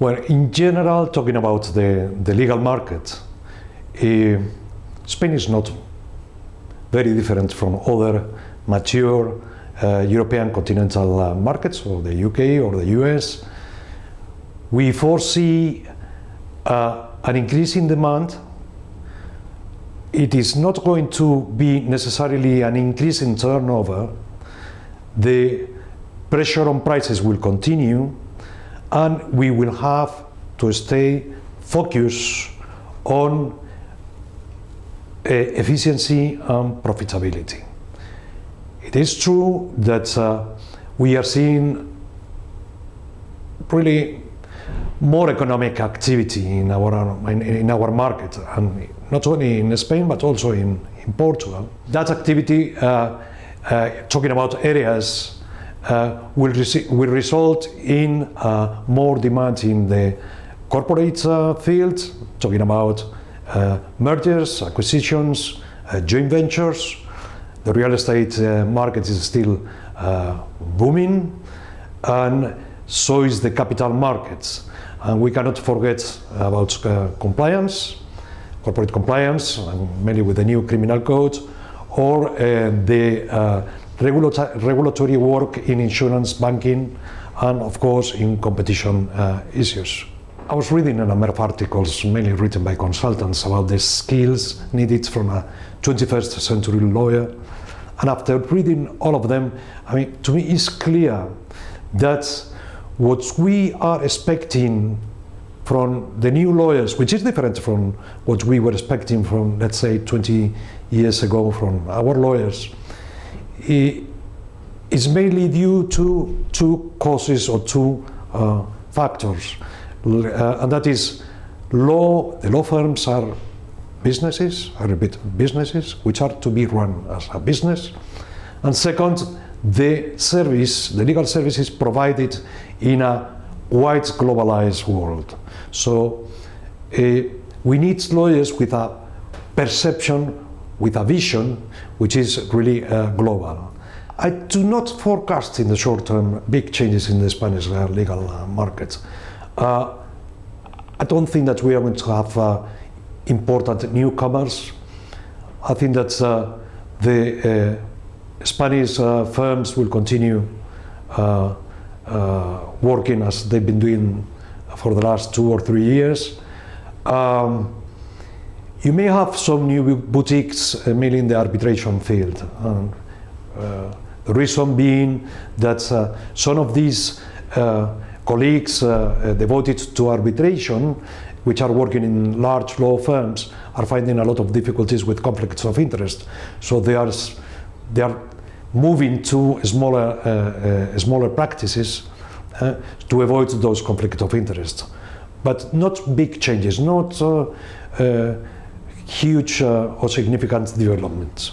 Well, in general, talking about the legal market, Spain is not very different from other mature European continental markets, or the UK or the US. We foresee an increase in demand. It is not going to be necessarily an increase in turnover. The pressure on prices will continue, and we will have to stay focused on efficiency and profitability. It is true that we are seeing really more economic activity in our market, and not only in Spain but also in Portugal. That activity, talking about areas, will result in more demand in the corporate field, talking about mergers, acquisitions, joint ventures. The real estate market is still booming, and so is the capital markets. And we cannot forget about compliance, corporate compliance, and mainly with the new criminal code, or the regulatory work in insurance, banking, and of course in competition issues. I was reading a number of articles, mainly written by consultants, about the skills needed from a 21st century lawyer. And after reading all of them, I mean, to me it's clear that what we are expecting from the new lawyers, which is different from what we were expecting from, let's say, 20 years ago from our lawyers, is mainly due to two causes or two factors. And that is the law firms are businesses, I repeat, businesses, which are to be run as a business. And second, the legal services provided in a wide globalized world. So we need lawyers with a perception, with a vision, which is really global. I do not forecast in the short term big changes in the Spanish legal market. I don't think that we are going to have important newcomers. I think that the Spanish firms will continue working as they've been doing for the last 2 or 3 years. You may have some new boutiques, mainly in the arbitration field. The reason being that some of these colleagues devoted to arbitration, which are working in large law firms, are finding a lot of difficulties with conflicts of interest. So they are moving to smaller practices to avoid those conflicts of interest. But not big changes, not huge or significant developments.